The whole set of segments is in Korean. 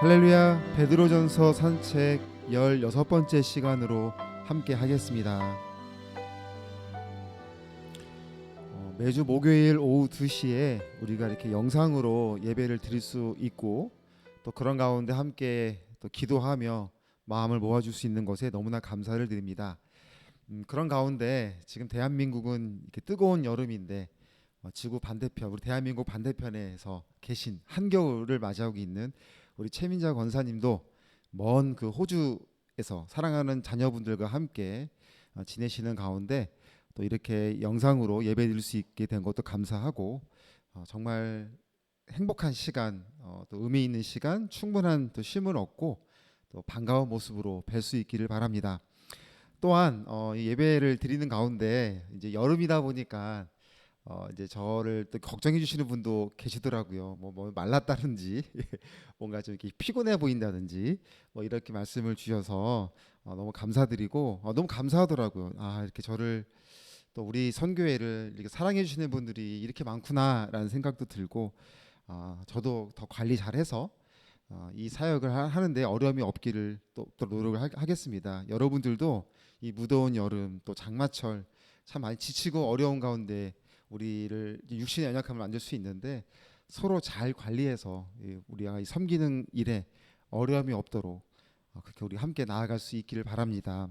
할렐루야. 베드로전서 산책 16번째 시간으로 함께 하겠습니다. 매주 목요일 오후 2시에 우리가 이렇게 영상으로 예배를 드릴 수 있고, 또 그런 가운데 함께 또 기도하며 마음을 모아줄 수 있는 것에 너무나 감사를 드립니다. 그런 가운데 지금 대한민국은 이렇게 뜨거운 여름인데, 지구 반대편, 우리 대한민국 반대편에서 계신 한겨울을 맞이하고 있는 우리 최민자 권사님도 먼 그 호주에서 사랑하는 자녀분들과 함께 지내시는 가운데 또 이렇게 영상으로 예배드릴 수 있게 된 것도 감사하고, 정말 행복한 시간, 또 의미 있는 시간, 충분한 또 쉼을 얻고 또 반가운 모습으로 뵐 수 있기를 바랍니다. 또한 이 예배를 드리는 가운데 이제 여름이다 보니까 이제 저를 또 걱정해 주시는 분도 계시더라고요. 뭐 말랐다든지 뭔가 좀 이렇게 피곤해 보인다든지 뭐 이렇게 말씀을 주셔서 너무 감사드리고, 너무 감사하더라고요. 이렇게 저를 또 우리 선교회를 이렇게 사랑해 주시는 분들이 이렇게 많구나라는 생각도 들고, 저도 더 관리 잘해서 이 사역을 하는데 어려움이 없기를 또 노력을 하겠습니다. 여러분들도 이 무더운 여름 또 장마철 참 많이 지치고 어려운 가운데 우리를 육신의 연약함을 만들 수 있는데, 서로 잘 관리해서 우리가 섬기는 일에 어려움이 없도록 그렇게 우리 함께 나아갈 수 있기를 바랍니다.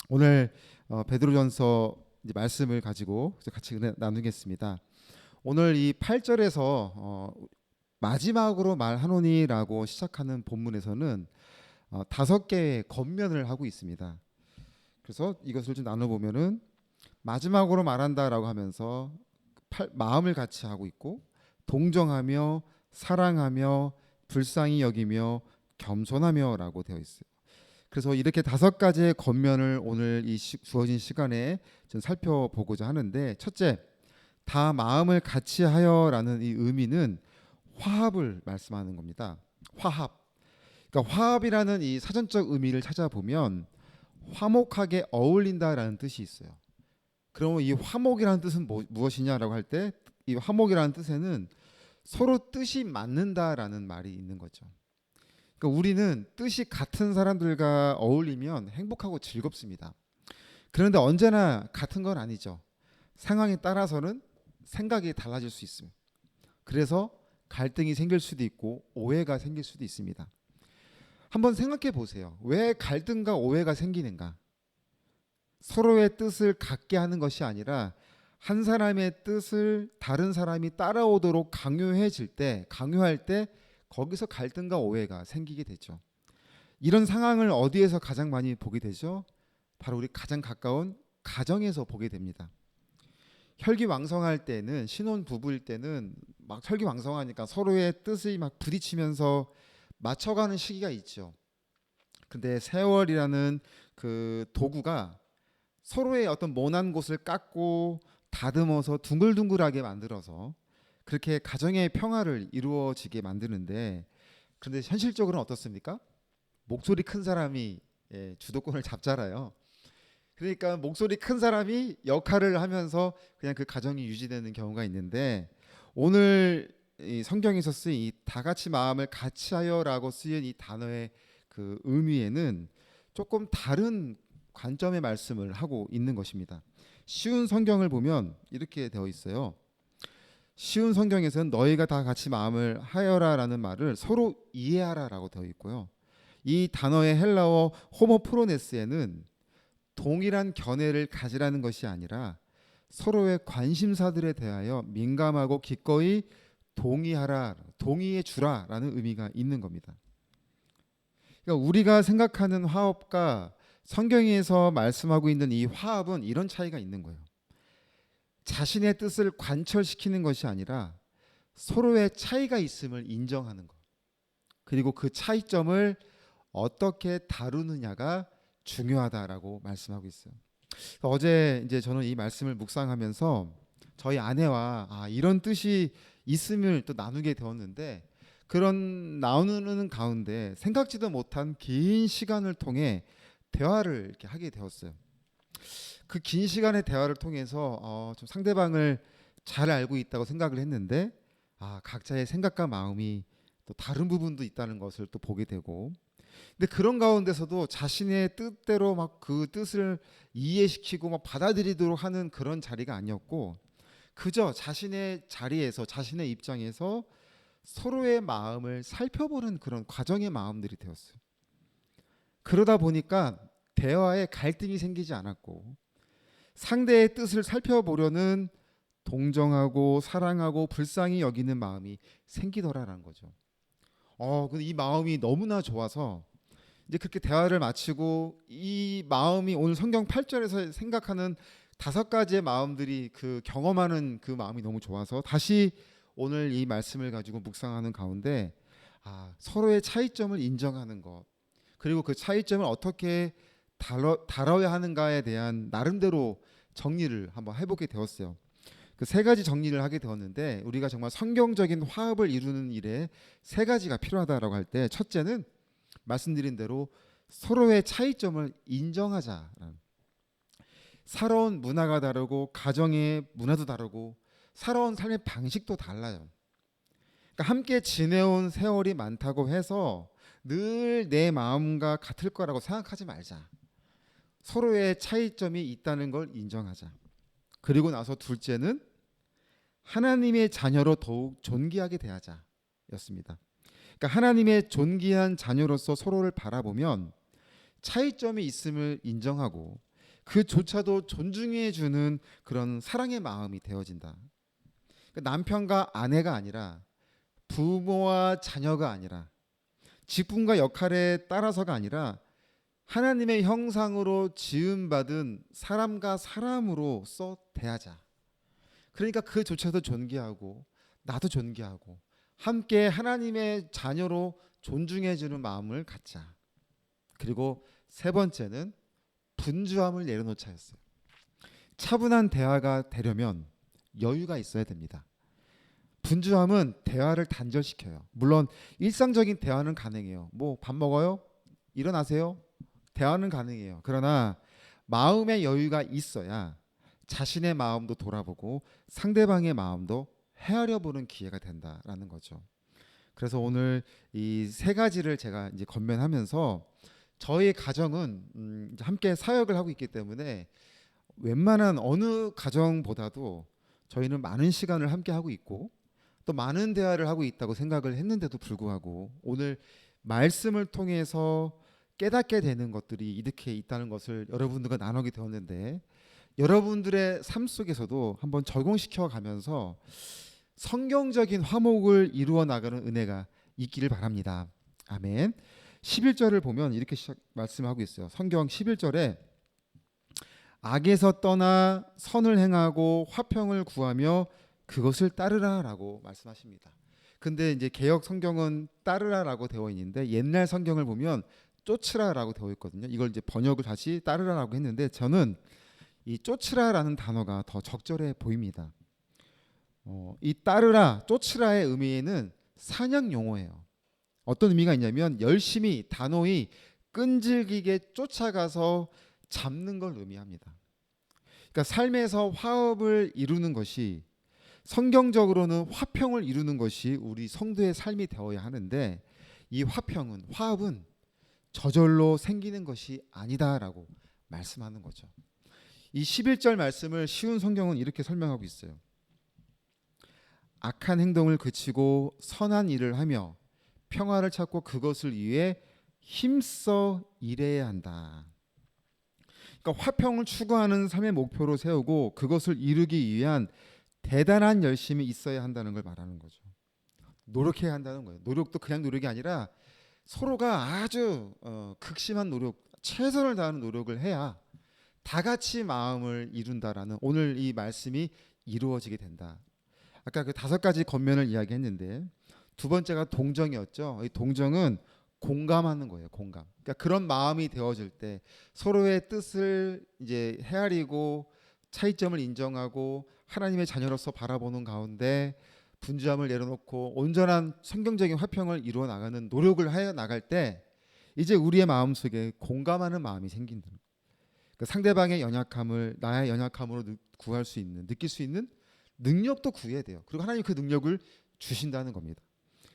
오늘 베드로전서 말씀을 가지고 같이 나누겠습니다. 오늘 이 8절에서 마지막으로 말하노니라고 시작하는 본문에서는 5개의 겉면을 하고 있습니다. 그래서 이것을 좀 나눠보면은 마지막으로 말한다라고 하면서 마음을 같이 하고 있고, 동정하며 사랑하며 불쌍히 여기며 겸손하며라고 되어 있어요. 그래서 이렇게 5가지의 겉면을 오늘 이 주어진 시간에 좀 살펴보고자 하는데, 첫째, 다 마음을 같이 하여라는 이 의미는 화합을 말씀하는 겁니다. 화합. 그러니까 화합이라는 이 사전적 의미를 찾아보면 화목하게 어울린다라는 뜻이 있어요. 그러면 이 화목이라는 뜻은 무엇이냐라고 할 때, 이 화목이라는 뜻에는 서로 뜻이 맞는다라는 말이 있는 거죠. 그러니까 우리는 뜻이 같은 사람들과 어울리면 행복하고 즐겁습니다. 그런데 언제나 같은 건 아니죠. 상황에 따라서는 생각이 달라질 수 있습니다. 그래서 갈등이 생길 수도 있고 오해가 생길 수도 있습니다. 한번 생각해 보세요. 왜 갈등과 오해가 생기는가? 서로의 뜻을 같게 하는 것이 아니라 한 사람의 뜻을 다른 사람이 따라오도록 강요할 때 거기서 갈등과 오해가 생기게 되죠. 이런 상황을 어디에서 가장 많이 보게 되죠? 바로 우리 가장 가까운 가정에서 보게 됩니다. 혈기왕성할 때는, 신혼 부부일 때는 막 혈기왕성하니까 서로의 뜻이 막 부딪히면서 맞춰가는 시기가 있죠. 근데 세월이라는 그 도구가 서로의 어떤 모난 곳을 깎고 다듬어서 둥글둥글하게 만들어서 그렇게 가정의 평화를 이루어지게 만드는데, 그런데 현실적으로는 어떻습니까? 목소리 큰 사람이 주도권을 잡잖아요. 그러니까 목소리 큰 사람이 역할을 하면서 그냥 그 가정이 유지되는 경우가 있는데, 오늘 이 성경에서 쓰인 이 다 같이 마음을 같이 하여라고 쓰인 이 단어의 그 의미에는 조금 다른 관점의 말씀을 하고 있는 것입니다. 쉬운 성경을 보면 이렇게 되어 있어요. 쉬운 성경에서는 너희가 다 같이 마음을 하여라라는 말을 서로 이해하라라고 되어 있고요. 이 단어의 헬라어 호모프로네스에는 동일한 견해를 가지라는 것이 아니라 서로의 관심사들에 대하여 민감하고 기꺼이 동의해 주라라는 의미가 있는 겁니다. 그러니까 우리가 생각하는 화합과 성경에서 말씀하고 있는 이 화합은 이런 차이가 있는 거예요. 자신의 뜻을 관철시키는 것이 아니라 서로의 차이가 있음을 인정하는 것, 그리고 그 차이점을 어떻게 다루느냐가 중요하다라고 말씀하고 있어요. 어제 이제 저는 이 말씀을 묵상하면서 저희 아내와 이런 뜻이 있음을 또 나누게 되었는데, 그런 나누는 가운데 생각지도 못한 긴 시간을 통해 대화를 이렇게 하게 되었어요. 그 긴 시간의 대화를 통해서 좀 상대방을 잘 알고 있다고 생각을 했는데, 각자의 생각과 마음이 또 다른 부분도 있다는 것을 또 보게 되고, 근데 그런 가운데서도 자신의 뜻대로 막 그 뜻을 이해시키고 막 받아들이도록 하는 그런 자리가 아니었고, 그저 자신의 자리에서 자신의 입장에서 서로의 마음을 살펴보는 그런 과정의 마음들이 되었어요. 그러다 보니까 대화에 갈등이 생기지 않았고, 상대의 뜻을 살펴보려는 동정하고 사랑하고 불쌍히 여기는 마음이 생기더라라는 거죠. 근데 이 마음이 너무나 좋아서 이제 그렇게 대화를 마치고, 이 마음이 오늘 성경 8절에서 생각하는 5가지의 마음들이 그 경험하는 그 마음이 너무 좋아서 다시 오늘 이 말씀을 가지고 묵상하는 가운데, 서로의 차이점을 인정하는 것, 그리고 그 차이점을 어떻게 다뤄야 하는가에 대한 나름대로 정리를 한번 해보게 되었어요. 그 3가지 정리를 하게 되었는데, 우리가 정말 성경적인 화합을 이루는 일에 3가지가 필요하다라고 할 때, 첫째는 말씀드린 대로 서로의 차이점을 인정하자. 살아온 문화가 다르고 가정의 문화도 다르고 살아온 삶의 방식도 달라요. 그러니까 함께 지내온 세월이 많다고 해서 늘 내 마음과 같을 거라고 생각하지 말자. 서로의 차이점이 있다는 걸 인정하자. 그리고 나서 둘째는 하나님의 자녀로 더욱 존귀하게 대하자 였습니다. 그러니까 하나님의 존귀한 자녀로서 서로를 바라보면 차이점이 있음을 인정하고 그조차도 존중해 주는 그런 사랑의 마음이 되어진다. 그러니까 남편과 아내가 아니라, 부모와 자녀가 아니라, 직분과 역할에 따라서가 아니라 하나님의 형상으로 지음받은 사람과 사람으로서 대하자. 그러니까 그조차도 존귀하고 나도 존귀하고 함께 하나님의 자녀로 존중해 주는 마음을 갖자. 그리고 3번째는 분주함을 내려놓자였어요. 차분한 대화가 되려면 여유가 있어야 됩니다. 분주함은 대화를 단절시켜요. 물론 일상적인 대화는 가능해요. 뭐 밥 먹어요? 일어나세요? 대화는 가능해요. 그러나 마음의 여유가 있어야 자신의 마음도 돌아보고 상대방의 마음도 헤아려 보는 기회가 된다라는 거죠. 그래서 오늘 이 3가지를 제가 이제 건면하면서, 저희 가정은 이제 함께 사역을 하고 있기 때문에 웬만한 어느 가정보다도 저희는 많은 시간을 함께 하고 있고 또 많은 대화를 하고 있다고 생각을 했는데도 불구하고, 오늘 말씀을 통해서 깨닫게 되는 것들이 이렇게 있다는 것을 여러분들과 나누게 되었는데, 여러분들의 삶 속에서도 한번 적용시켜 가면서 성경적인 화목을 이루어 나가는 은혜가 있기를 바랍니다. 아멘. 11절을 보면 이렇게 말씀하고 있어요. 성경 11절에 악에서 떠나 선을 행하고 화평을 구하며 그것을 따르라라고 말씀하십니다. 근데 이제 개역 성경은 따르라라고 되어 있는데, 옛날 성경을 보면 쫓으라라고 되어 있거든요. 이걸 이제 번역을 다시 따르라라고 했는데, 저는 이 쫓으라라는 단어가 더 적절해 보입니다. 이 따르라, 쫓으라의 의미는 사냥 용어예요. 어떤 의미가 있냐면 열심히 단호히 끈질기게 쫓아가서 잡는 걸 의미합니다. 그러니까 삶에서 화합을 이루는 것이, 성경적으로는 화평을 이루는 것이 우리 성도의 삶이 되어야 하는데, 이 화합은 저절로 생기는 것이 아니다라고 말씀하는 거죠. 이 11절 말씀을 쉬운 성경은 이렇게 설명하고 있어요. 악한 행동을 그치고 선한 일을 하며 평화를 찾고 그것을 위해 힘써 일해야 한다. 그러니까 화평을 추구하는 삶의 목표로 세우고 그것을 이루기 위한 대단한 열심이 있어야 한다는 걸 말하는 거죠. 노력해야 한다는 거예요. 노력도 그냥 노력이 아니라 서로가 아주 극심한 노력, 최선을 다하는 노력을 해야 다 같이 마음을 이룬다라는 오늘 이 말씀이 이루어지게 된다. 아까 그 5가지 겉면을 이야기했는데, 2번째가 동정이었죠. 이 동정은 공감하는 거예요. 공감. 그러니까 그런 마음이 되어질 때 서로의 뜻을 이제 헤아리고 차이점을 인정하고 하나님의 자녀로서 바라보는 가운데 분주함을 내려놓고 온전한 성경적인 화평을 이루어 나가는 노력을 하여 나갈 때, 이제 우리의 마음속에 공감하는 마음이 생긴다. 그러니까 상대방의 연약함을 나의 연약함으로 구할 수 있는, 느낄 수 있는 능력도 구해야 돼요. 그리고 하나님 그 능력을 주신다는 겁니다.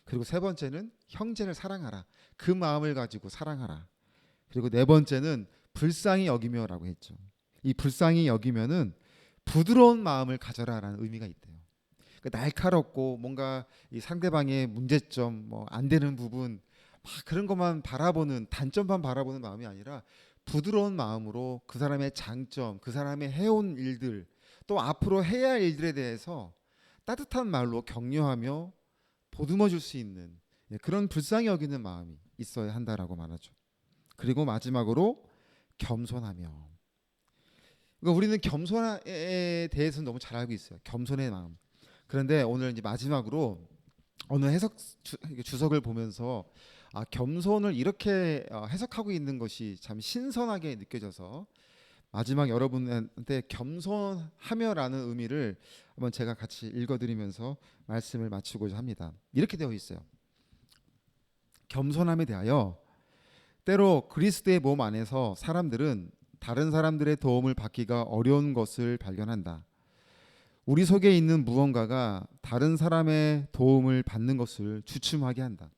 그리고 세 번째는 형제를 사랑하라. 그 마음을 가지고 사랑하라. 그리고 네 번째는 불쌍히 여기며라고 했죠. 이 불쌍히 여기면은 부드러운 마음을 가져라라는 의미가 있대요. 그러니까 날카롭고 뭔가 이 상대방의 문제점, 뭐 안 되는 부분, 막 그런 것만 바라보는 단점만 바라보는 마음이 아니라 부드러운 마음으로 그 사람의 장점, 그 사람의 해온 일들, 또 앞으로 해야 할 일들에 대해서 따뜻한 말로 격려하며 보듬어 줄 수 있는 그런 불쌍히 여기는 마음이 있어야 한다라고 말하죠. 그리고 마지막으로 겸손하며. 그러니까 우리는 겸손에 대해서는 너무 잘 알고 있어요. 겸손의 마음. 그런데 오늘 이제 마지막으로 어느 주석을 보면서 겸손을 이렇게 해석하고 있는 것이 참 신선하게 느껴져서 마지막 여러분한테 겸손하며라는 의미를 한번 제가 같이 읽어드리면서 말씀을 마치고자 합니다. 이렇게 되어 있어요. 겸손함에 대하여 때로 그리스도의 몸 안에서 사람들은 다른 사람들의 도움을 받기가 어려운 것을 발견한다. 우리 속에 있는 무언가가 다른 사람의 도움을 받는 것을 주춤하게 한다.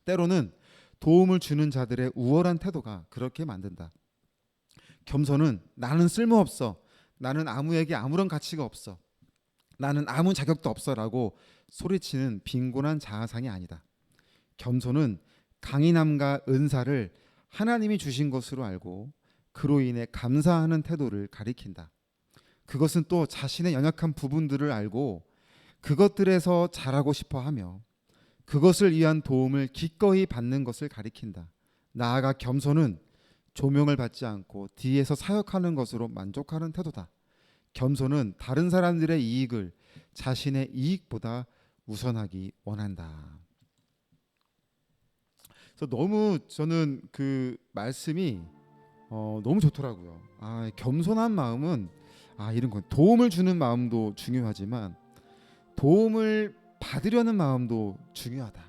때로는 도움을 주는 자들의 우월한 태도가 그렇게 만든다. 겸손은 나는 쓸모없어, 나는 아무에게 아무런 가치가 없어, 나는 아무 자격도 없어라고 소리치는 빈곤한 자아상이 아니다. 겸손은 강인함과 은사를 하나님이 주신 것으로 알고 그로 인해 감사하는 태도를 가리킨다. 그것은 또 자신의 연약한 부분들을 알고 그것들에서 잘하고 싶어 하며 그것을 위한 도움을 기꺼이 받는 것을 가리킨다. 나아가 겸손은 조명을 받지 않고 뒤에서 사역하는 것으로 만족하는 태도다. 겸손은 다른 사람들의 이익을 자신의 이익보다 우선하기 원한다. 그래서 너무 저는 그 말씀이 너무 좋더라고요. 겸손한 마음은 이런 건 도움을 주는 마음도 중요하지만 도움을 받으려는 마음도 중요하다.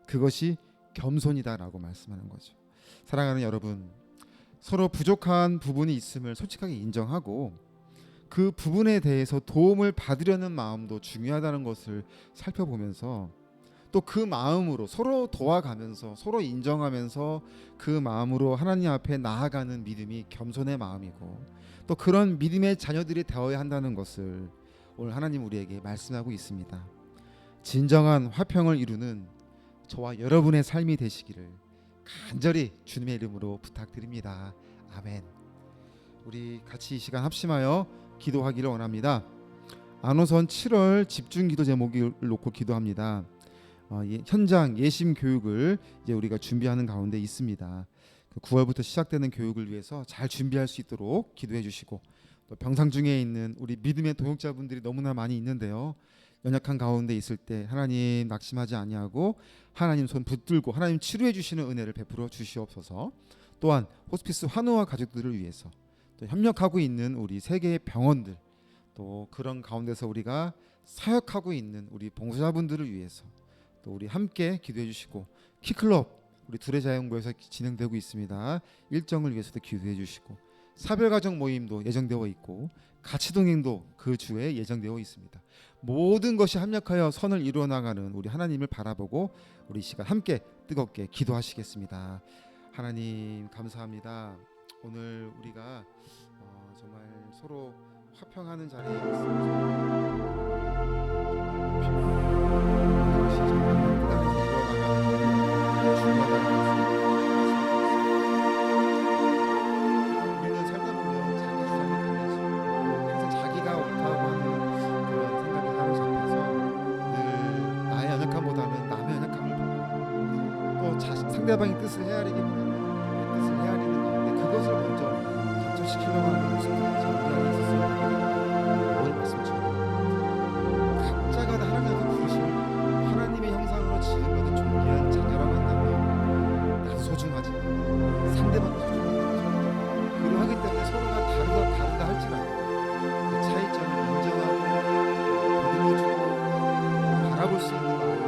그것이 겸손이다라고 말씀하는 거죠. 사랑하는 여러분, 서로 부족한 부분이 있음을 솔직하게 인정하고 그 부분에 대해서 도움을 받으려는 마음도 중요하다는 것을 살펴보면서 또 그 마음으로 서로 도와가면서 서로 인정하면서 그 마음으로 하나님 앞에 나아가는 믿음이 겸손의 마음이고 또 그런 믿음의 자녀들이 되어야 한다는 것을 오늘 하나님 우리에게 말씀하고 있습니다. 진정한 화평을 이루는 저와 여러분의 삶이 되시기를 간절히 주님의 이름으로 부탁드립니다. 아멘. 우리 같이 이 시간 합심하여 기도하기를 원합니다. 안호선 7월 집중 기도 제목을 놓고 기도합니다. 현장 예심 교육을 이제 우리가 준비하는 가운데 있습니다. 9월부터 시작되는 교육을 위해서 잘 준비할 수 있도록 기도해 주시고 또 병상 중에 있는 우리 믿음의 동역자분들이 너무나 많이 있는데요. 연약한 가운데 있을 때 하나님 낙심하지 아니하고 하나님 손 붙들고 하나님 치료해 주시는 은혜를 베풀어 주시옵소서. 또한 호스피스 환우와 가족들을 위해서 또 협력하고 있는 우리 세계의 병원들 또 그런 가운데서 우리가 사역하고 있는 우리 봉사자분들을 위해서 또 우리 함께 기도해 주시고 키클럽 우리 두레자연고에서 진행되고 있습니다. 일정을 위해서도 기도해 주시고 사별가정 모임도 예정되어 있고 가치동행도 그 주에 예정되어 있습니다. 모든 것이 합력하여 선을 이루어 나가는 우리 하나님을 바라보고 우리 시간 함께 뜨겁게 기도하시겠습니다. 하나님 감사합니다. 오늘 우리가 정말 서로 화평하는 자리에 우리는 살다 보면 자기 주장이 강해지고 항상 자기가 옳다고 하는 그런 생각에 사로잡혀서 늘 나의 연약함보다는 남의 연약함을 보고 또 상대방의 뜻을 헤아리기보다는 내 뜻을 헤아리는 가운데 그것을 먼저 감춰시키려고 하는 모습들이 우리 안에 있었어요. 오늘 말씀처럼 각자가 다 하나님 앞에 부르심을 하나님의 형상으로 지음받은 존귀한 자녀라고 한다면 난 소중하지 상대방도 소중하다. 그러하기 때문에 서로가 다르다 할지라도 그 차이점을 인정하고 보듬어주고 바라볼 수 있는 마음으로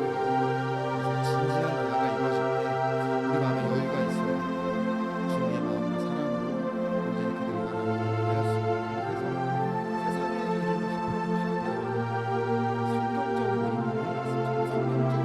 진지한 대화가 이루어질 때 우리 마음에 여유가 있어야 주님의 마음과 사랑으로 온전히 그들을 바라보고 이해할 수 있고 그래서 세상에 이르는 화평을 파괴하는 성경적으로 이루어진 성경적으로 이루어진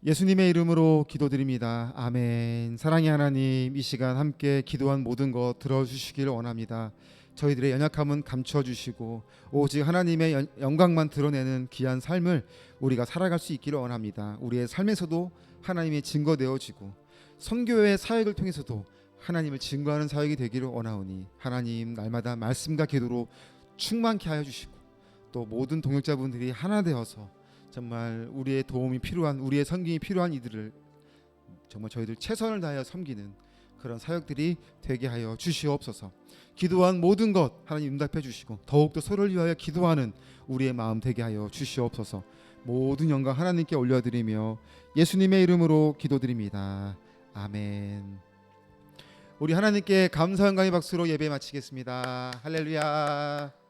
예수님의 이름으로 기도드립니다. 아멘. 사랑의 하나님, 이 시간 함께 기도한 모든 것 들어주시길 원합니다. 저희들의 연약함은 감춰주시고 오직 하나님의 영광만 드러내는 귀한 삶을 우리가 살아갈 수 있기를 원합니다. 우리의 삶에서도 하나님의 증거되어지고 선교의 사역을 통해서도 하나님을 증거하는 사역이 되기를 원하오니 하나님 날마다 말씀과 기도로 충만케 하여 주시고 또 모든 동역자분들이 하나 되어서 정말 우리의 도움이 필요한, 우리의 섬김이 필요한 이들을 정말 저희들 최선을 다하여 섬기는 그런 사역들이 되게 하여 주시옵소서. 기도한 모든 것 하나님 응답해 주시고 더욱더 서로를 위하여 기도하는 우리의 마음 되게 하여 주시옵소서. 모든 영광 하나님께 올려드리며 예수님의 이름으로 기도드립니다. 아멘. 우리 하나님께 감사 영광의 박수로 예배 마치겠습니다. 할렐루야.